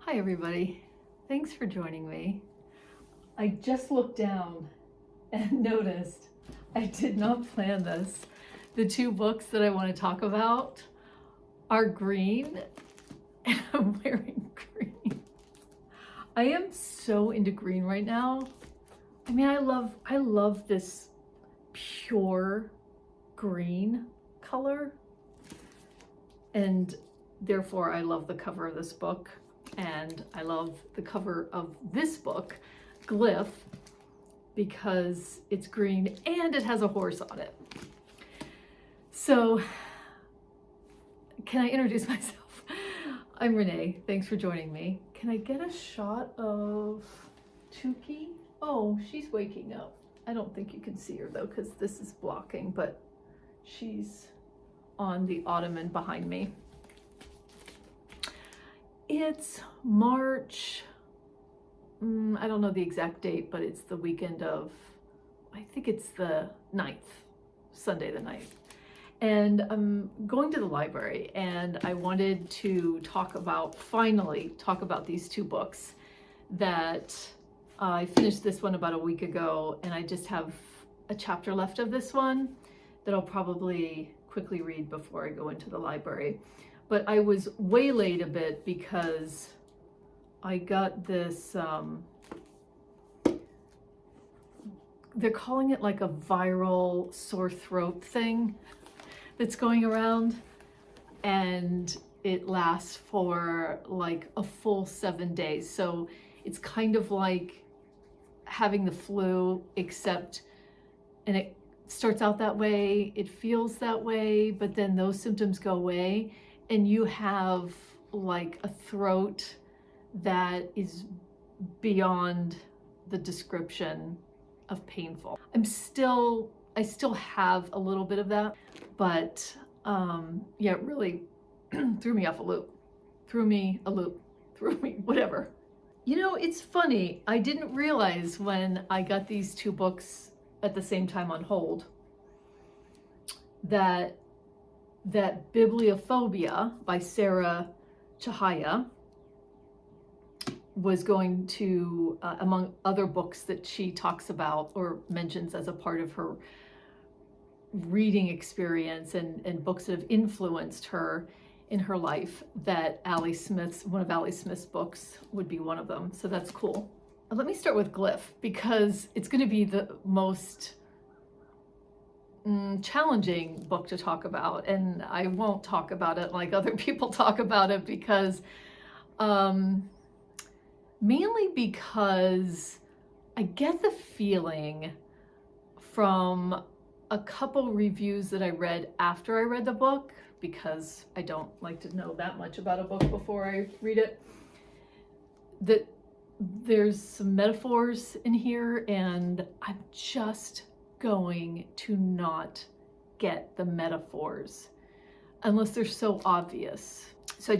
Hi everybody, thanks for joining me. I just looked down and noticed I did not plan this. The two books that I want to talk about are green and I'm wearing green. I am so into green right now. I mean, I love this pure green color, and therefore I love the cover of this book. And I love the cover of this book, Glyph, because it's green and it has a horse on it. So, can I introduce myself? I'm Renee. Thanks for joining me. Can I get a shot of Tukey? Oh, she's waking up. I don't think you can see her though, because this is blocking, but she's on the ottoman behind me. It's March, I don't know the exact date, but it's the weekend of, I think it's the 9th, Sunday the 9th. And I'm going to the library and I wanted to finally talk about these two books that I finished this one about a week ago, and I just have a chapter left of this one that I'll probably quickly read before I go into the library. But I was waylaid a bit because I got this, they're calling it like a viral sore throat thing that's going around, and it lasts for like a full 7 days. So it's kind of like having the flu, except, and it starts out that way, it feels that way, but then those symptoms go away and you have like a throat that is beyond the description of painful. I still have a little bit of that, but yeah, it really threw me off a loop, whatever. You know, it's funny, I didn't realize when I got these two books at the same time on hold that Bibliophobia by Sarah Chahaya was going to, among other books that she talks about or mentions as a part of her reading experience and books that have influenced her in her life, that one of Ali Smith's books would be one of them. So that's cool. Let me start with Glyph, because it's going to be the most challenging book to talk about, and I won't talk about it like other people talk about it, because mainly because I get the feeling from a couple reviews that I read after I read the book, because I don't like to know that much about a book before I read it, that there's some metaphors in here, and I'm just going to not get the metaphors unless they're so obvious. So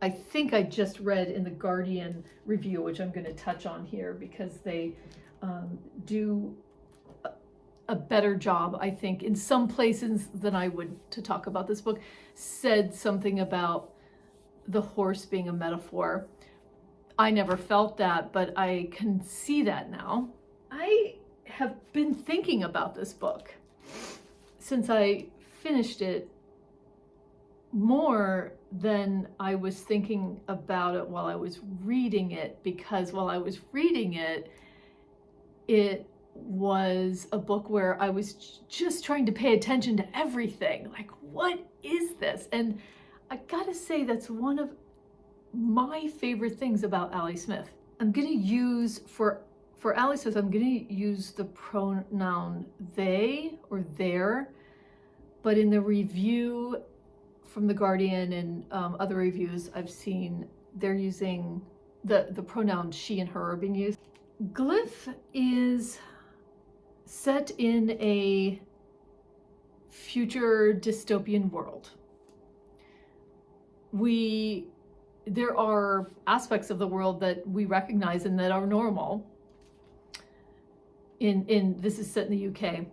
I think I just read in the Guardian review, which I'm going to touch on here, because they do a better job, I think, in some places than I would to talk about this book, said something about the horse being a metaphor. I never felt that, but I can see that now. I have been thinking about this book since I finished it more than I was thinking about it while I was reading it, because while I was reading it, it was a book where I was just trying to pay attention to everything. Like, what is this? And I gotta say, that's one of my favorite things about Ali Smith. I'm gonna use, for Ali Smith, I'm gonna use the pronoun they or their, but in the review from The Guardian and other reviews I've seen, they're using the pronouns she and her are being used. Glyph is set in a future dystopian world. There are aspects of the world that we recognize and that are normal. This is set in the UK,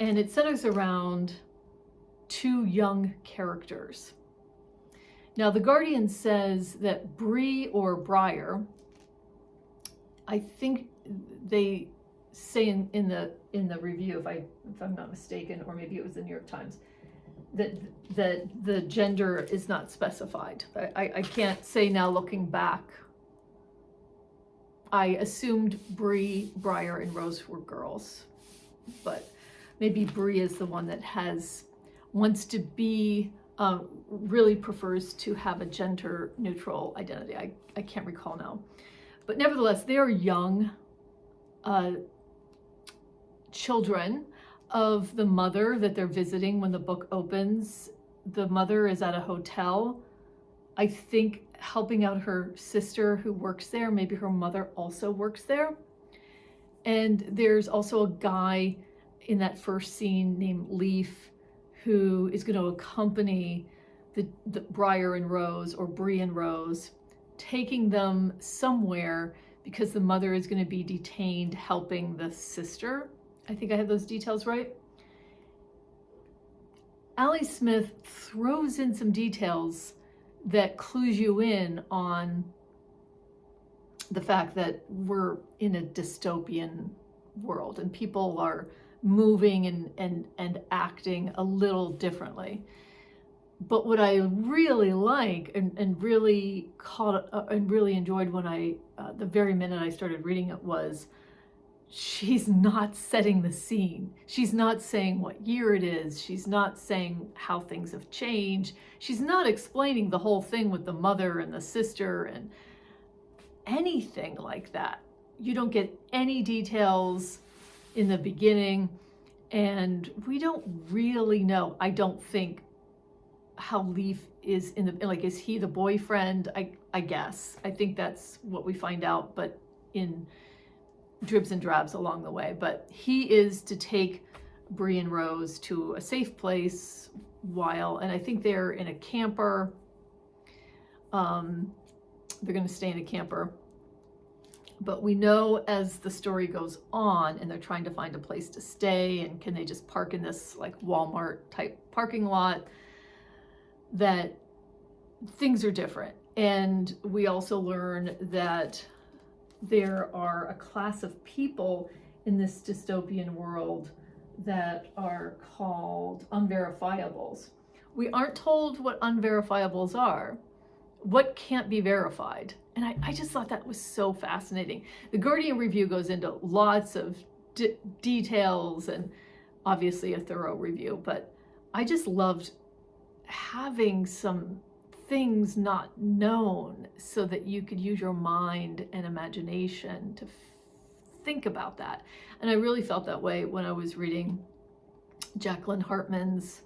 and it centers around two young characters. Now, The Guardian says that Bree or Briar, I think they say in the review, if I'm not mistaken, or maybe it was the New York Times, that the gender is not specified. I can't say now looking back. I assumed Bree, Briar, and Rose were girls, but maybe Bree is the one that wants to be, really prefers to have a gender neutral identity. I can't recall now. But nevertheless, they are young children of the mother that they're visiting when the book opens. The mother is at a hotel, I think, helping out her sister who works there. Maybe her mother also works there. And there's also a guy in that first scene named Leaf who is going to accompany the Briar and Rose, or Bree and Rose, taking them somewhere because the mother is going to be detained helping the sister. I think I have those details right. Ali Smith throws in some details that clues you in on the fact that we're in a dystopian world and people are moving and acting a little differently. But what I really like and really caught and really enjoyed when the very minute I started reading it was, she's not setting the scene. She's not saying what year it is. She's not saying how things have changed. She's not explaining the whole thing with the mother and the sister and anything like that. You don't get any details in the beginning, and we don't really know, I don't think, how Leaf is is he the boyfriend? I guess. I think that's what we find out, but in dribs and drabs along the way. But he is to take Bree and Rose to a safe place and I think they're in a camper. They're going to stay in a camper. But we know as the story goes on and they're trying to find a place to stay and can they just park in this like Walmart type parking lot, that things are different. And we also learn that there are a class of people in this dystopian world that are called unverifiables. We aren't told what unverifiables are, what can't be verified. And I just thought that was so fascinating. The Guardian review goes into lots of details and obviously a thorough review, but I just loved having some things not known so that you could use your mind and imagination to think about that. And I really felt that way when I was reading Jacqueline Hartman's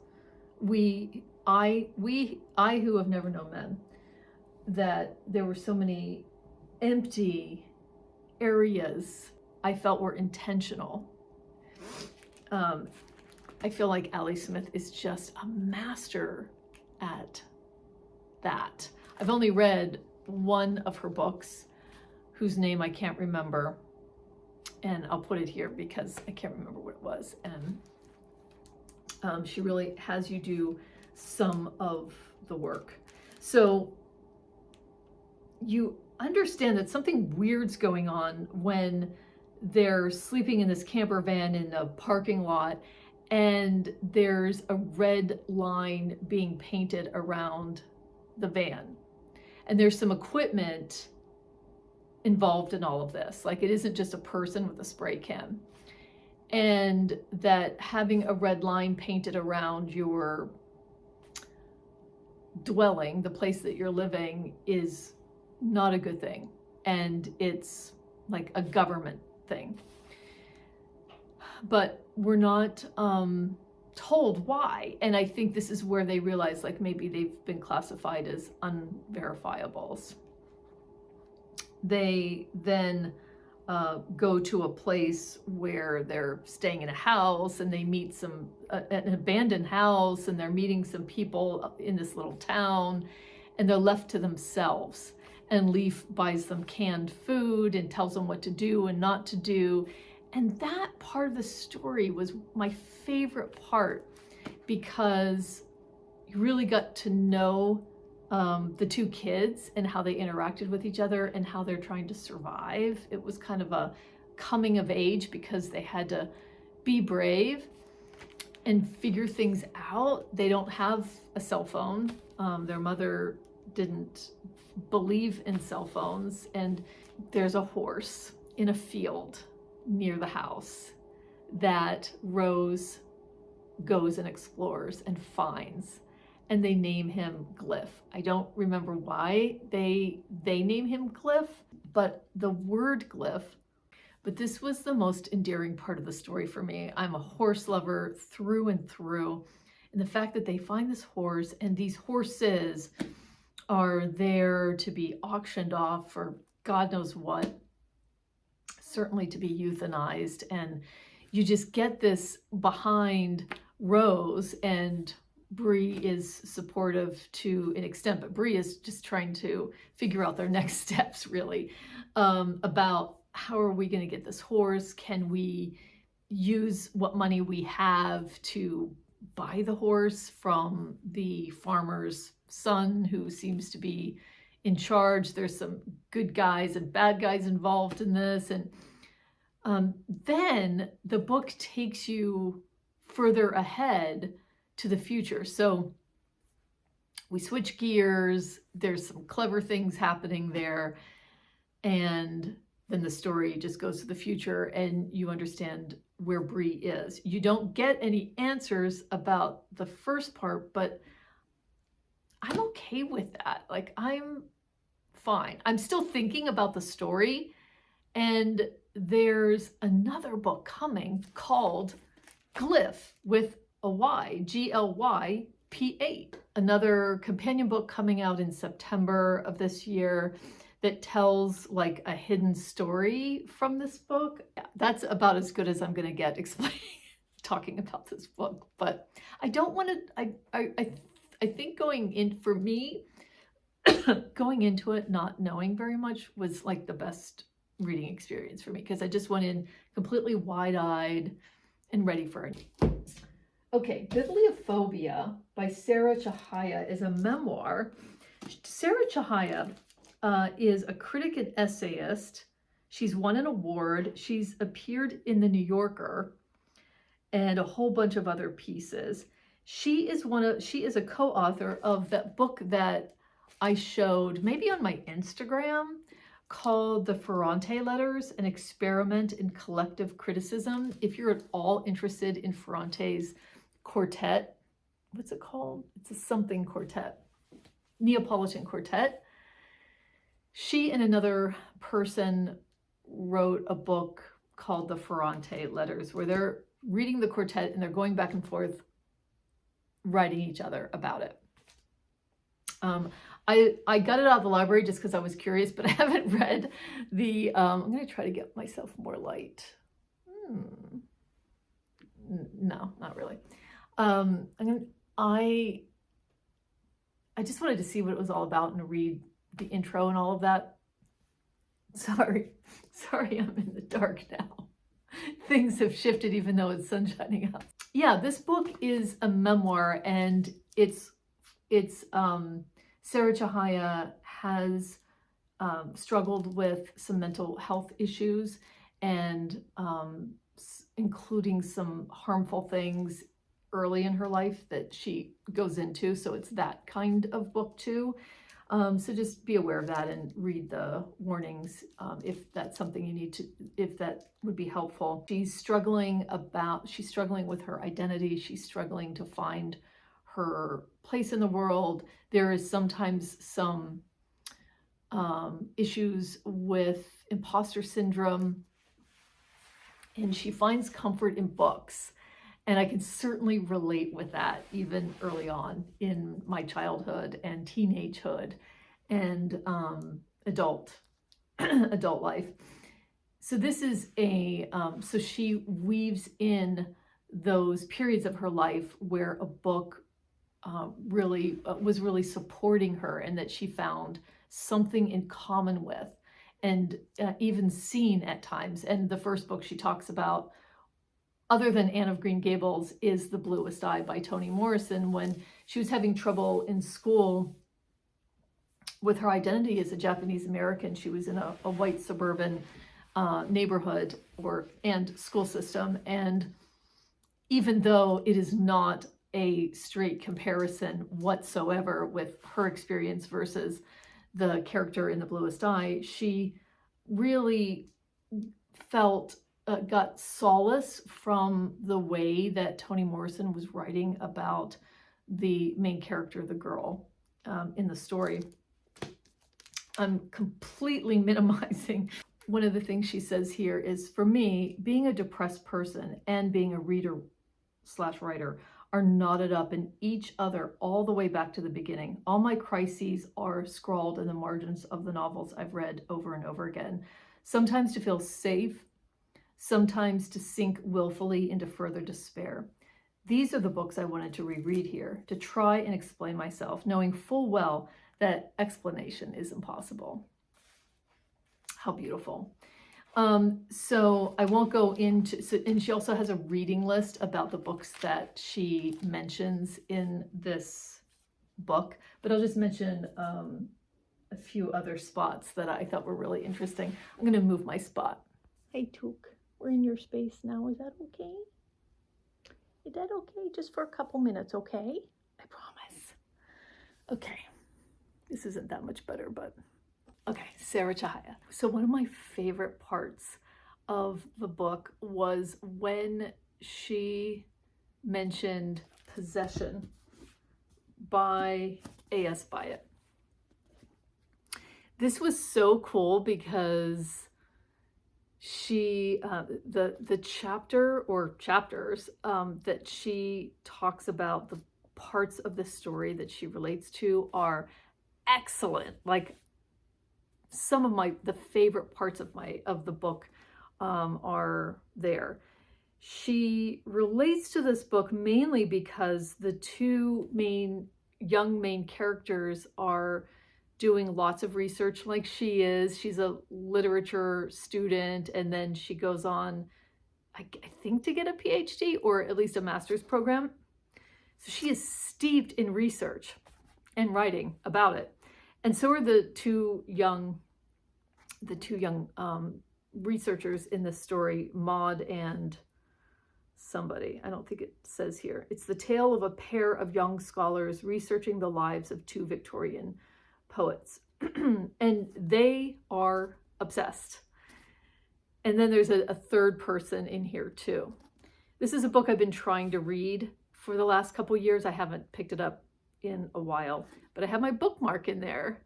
I Who Have Never Known Men, that there were so many empty areas I felt were intentional. I feel like Ali Smith is just a master at that. I've only read one of her books, whose name I can't remember, and I'll put it here because I can't remember what it was. And she really has you do some of the work. So you understand that something weird's going on when they're sleeping in this camper van in a parking lot and there's a red line being painted around the van. And there's some equipment involved in all of this. Like, it isn't just a person with a spray can. And that having a red line painted around your dwelling, the place that you're living, is not a good thing. And it's like a government thing. But we're not told why. And I think this is where they realize, like, maybe they've been classified as unverifiables. They then go to a place where they're staying in a house and they meet an abandoned house, and they're meeting some people in this little town, and they're left to themselves. And Leaf buys them canned food and tells them what to do and not to do. And that part of the story was my favorite part, because you really got to know the two kids and how they interacted with each other and how they're trying to survive. It was kind of a coming of age because they had to be brave and figure things out. They don't have a cell phone. Their mother didn't believe in cell phones, and there's a horse in a field near the house that Rose goes and explores and finds, and they name him Glyph. I don't remember why they name him Glyph, but the word Glyph. But this was the most endearing part of the story for me. I'm a horse lover through and through. And the fact that they find this horse, and these horses are there to be auctioned off for God knows what, certainly to be euthanized. And you just get this behind Rose, and Bree is supportive to an extent, but Bree is just trying to figure out their next steps, really, about how are we going to get this horse? Can we use what money we have to buy the horse from the farmer's son who seems to be in charge? There's some good guys and bad guys involved in this. And then the book takes you further ahead to the future. So we switch gears. There's some clever things happening there. And then the story just goes to the future, and you understand where Bree is. You don't get any answers about the first part, but I'm okay with that. Like, I'm fine. I'm still thinking about the story, and there's another book coming called Glyph with a Y, Glyph, another companion book coming out in September of this year that tells like a hidden story from this book. Yeah, that's about as good as I'm going to get explaining, talking about this book. But I don't want to, I think going in, for me, going into it not knowing very much was like the best reading experience for me, because I just went in completely wide-eyed and ready for it. Okay, Bibliophobia by Sarah Chahaya is a memoir. Sarah Chahaya is a critic and essayist. She's won an award. She's appeared in The New Yorker and a whole bunch of other pieces. She is a co-author of that book that I showed maybe on my Instagram called The Ferrante Letters, an experiment in collective criticism. If you're at all interested in Ferrante's quartet, what's it called? It's a something quartet, Neapolitan quartet. She and another person wrote a book called The Ferrante Letters, where they're reading the quartet and they're going back and forth, writing each other about it. I got it out of the library just because I was curious, but I haven't read the, I'm going to try to get myself more light. No, not really. I just wanted to see what it was all about and read the intro and all of that. Sorry, I'm in the dark now. Things have shifted even though it's sun shining out. Yeah, this book is a memoir, and it's Sarah Chahaya has struggled with some mental health issues, and including some harmful things early in her life that she goes into. So it's that kind of book too. So just be aware of that and read the warnings if that's something you need to, if that would be helpful. She's struggling with her identity. She's struggling to find her place in the world. There is sometimes some issues with imposter syndrome, and she finds comfort in books. And I can certainly relate with that even early on in my childhood and teenagehood and adult life. So this is so she weaves in those periods of her life where a book was really supporting her, and that she found something in common with, and even seen at times. And the first book she talks about, other than Anne of Green Gables, is The Bluest Eye by Toni Morrison. When she was having trouble in school, with her identity as a Japanese American. She was in a white suburban neighborhood and school system. And even though it is not a straight comparison whatsoever with her experience versus the character in The Bluest Eye, she really felt, got solace from the way that Toni Morrison was writing about the main character, the girl, in the story. I'm completely minimizing. One of the things she says here is, for me, being a depressed person and being a reader/writer are knotted up in each other all the way back to the beginning. All my crises are scrawled in the margins of the novels I've read over and over again, sometimes to feel safe, sometimes to sink willfully into further despair. These are the books I wanted to reread here, to try and explain myself, knowing full well that explanation is impossible. How beautiful. So I won't go into, and she also has a reading list about the books that she mentions in this book, but I'll just mention a few other spots that I thought were really interesting. I'm going to move my spot. Hey, Took, we're in your space now. Is that okay? Is that okay? Just for a couple minutes, okay? I promise. Okay. This isn't that much better, but okay. Sarah Chahaya. So one of my favorite parts of the book was when she mentioned Possession by A.S. Byatt. This was so cool because she, the chapter or chapters that she talks about, the parts of the story that she relates to are excellent. Like, some of the favorite parts of the book are there. She relates to this book mainly because the two young main characters are doing lots of research like she is. She's a literature student, and then she goes on, I think, to get a PhD or at least a master's program. So she is steeped in research and writing about it. And so are the two young researchers in this story, Maud and somebody. I don't think it says here. It's the tale of a pair of young scholars researching the lives of two Victorian poets. And they are obsessed. And then there's a third person in here too. This is a book I've been trying to read for the last couple years. I haven't picked it up in a while, but I have my bookmark in there.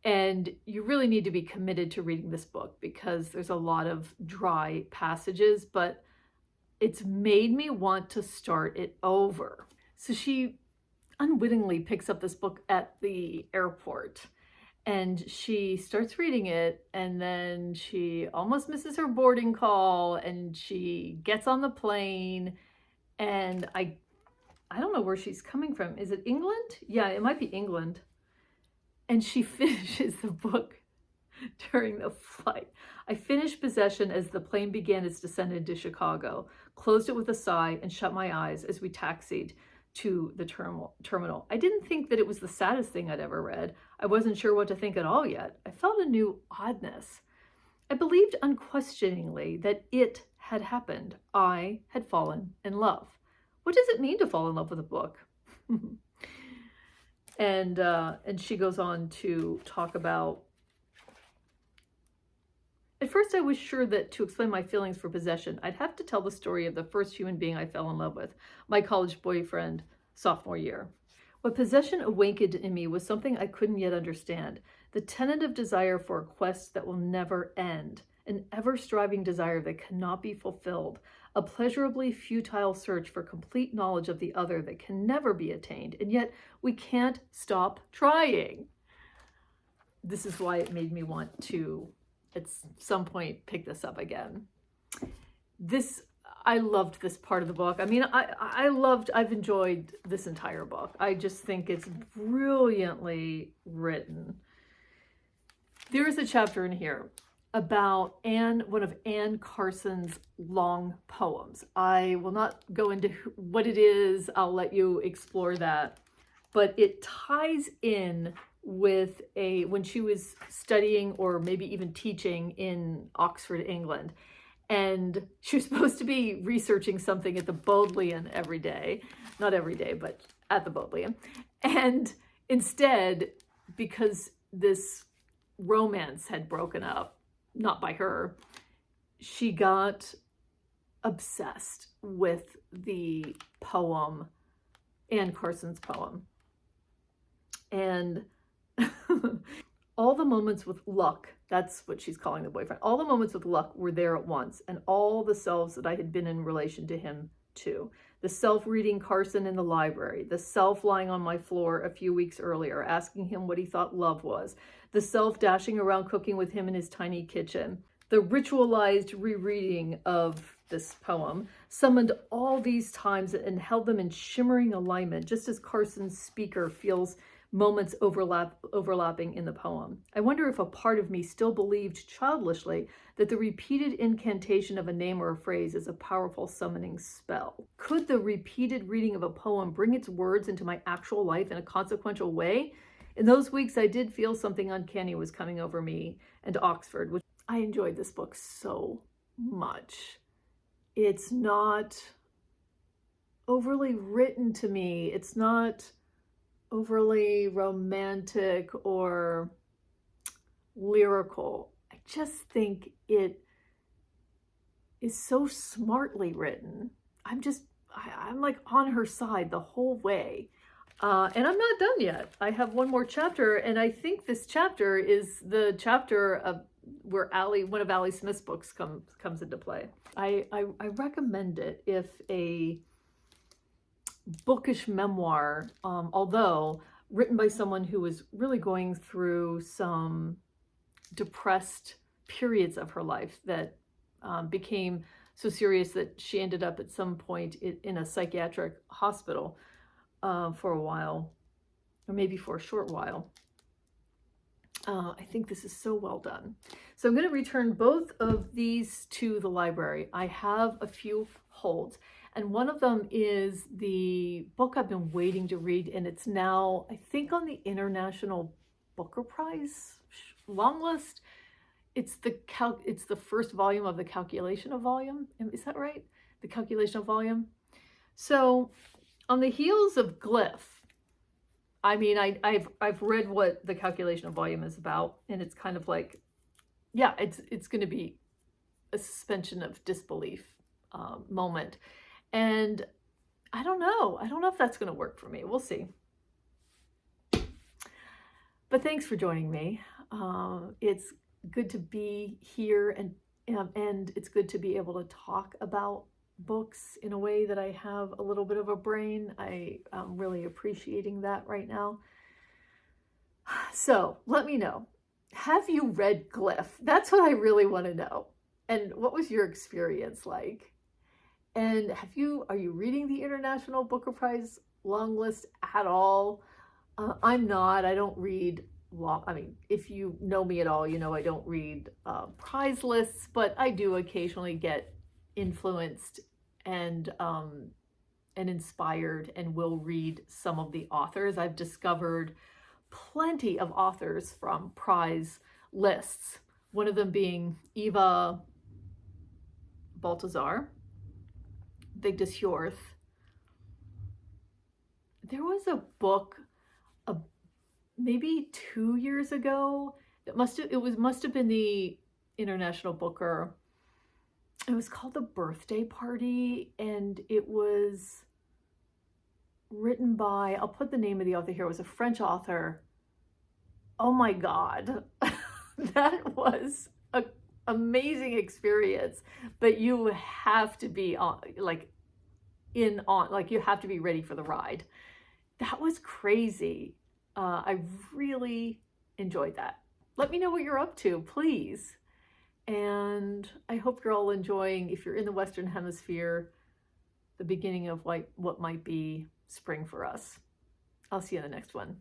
And you really need to be committed to reading this book because there's a lot of dry passages, but it's made me want to start it over. So she unwittingly picks up this book at the airport and she starts reading it, and then she almost misses her boarding call and she gets on the plane, and I don't know where she's coming from. Is it England? Yeah, it might be England. And she finishes the book during the flight. I finished Possession as the plane began its descent into Chicago, closed it with a sigh, and shut my eyes as we taxied to the terminal. I didn't think that it was the saddest thing I'd ever read. I wasn't sure what to think at all yet. I felt a new oddness. I believed unquestioningly that it had happened. I had fallen in love. What does it mean to fall in love with a book? And she goes on to talk about, at first I was sure that to explain my feelings for Possession, I'd have to tell the story of the first human being I fell in love with, my college boyfriend, sophomore year. What Possession awakened in me was something I couldn't yet understand, the tentative desire for a quest that will never end, an ever-striving desire that cannot be fulfilled, a pleasurably futile search for complete knowledge of the other that can never be attained, and yet we can't stop trying. This is why it made me want to, at some point, pick this up again. I loved this part of the book. I mean, I've enjoyed this entire book. I just think it's brilliantly written. There is a chapter in here about one of Anne Carson's long poems. I will not go into what it is. I'll let you explore that. But it ties in when she was studying or maybe even teaching in Oxford, England. And she was supposed to be researching something at the Bodleian every day. Not every day, but at the Bodleian. And instead, because this romance had broken up, not by her, she got obsessed with the poem, Anne Carson's poem. And all the moments with luck, that's what she's calling the boyfriend, all the moments with luck were there at once, and all the selves that I had been in relation to him too. The self reading Carson in the library, the self lying on my floor a few weeks earlier, asking him what he thought love was, the self dashing around cooking with him in his tiny kitchen. The ritualized rereading of this poem summoned all these times and held them in shimmering alignment, just as Carson's speaker feels moments overlapping in the poem. I wonder if a part of me still believed childishly that the repeated incantation of a name or a phrase is a powerful summoning spell. Could the repeated reading of a poem bring its words into my actual life in a consequential way? In those weeks, I did feel something uncanny was coming over me and Oxford, which I enjoyed this book so much. It's not overly written to me. It's not overly romantic or lyrical. I just think it is so smartly written. I'm like on her side the whole way. And I'm not done yet. I have one more chapter, and I think this chapter is the chapter of where one of Allie Smith's books comes into play. I recommend it if a bookish memoir, although written by someone who was really going through some depressed periods of her life that became so serious that she ended up at some point in a psychiatric hospital for a while, or maybe for a short while. I think this is so well done. So I'm going to return both of these to the library. I have a few holds, and one of them is the book I've been waiting to read, and it's now, I think, on the International Booker Prize long list. It's the first volume of The Calculation of Volume. Is that right? The Calculation of Volume. So on the heels of Glyph, I mean, I've read what The Calculation of Volume is about, and it's kind of like, yeah, it's going to be a suspension of disbelief moment. And I don't know if that's going to work for me. We'll see. But thanks for joining me. It's good to be here, and it's good to be able to talk about books in a way that I have a little bit of a brain. I'm really appreciating that right now. So let me know. Have you read Glyph? That's what I really want to know. And what was your experience like? And are you reading the International Booker Prize long list at all? I'm not. I don't read long. I mean, if you know me at all, you know I don't read prize lists, but I do occasionally get influenced and inspired, and will read some of the authors. I've discovered plenty of authors from prize lists, one of them being Eva Baltazar, Vigdis Hjorth. There was a book maybe 2 years ago. It must have been the International Booker. It was called The Birthday Party, and it was written by, I'll put the name of the author here, it was a French author. Oh my God. That was an amazing experience, but you have to be you have to be ready for the ride. That was crazy. I really enjoyed that. Let me know what you're up to, please. And I hope you're all enjoying, if you're in the Western Hemisphere, the beginning of what might be spring for us. I'll see you in the next one.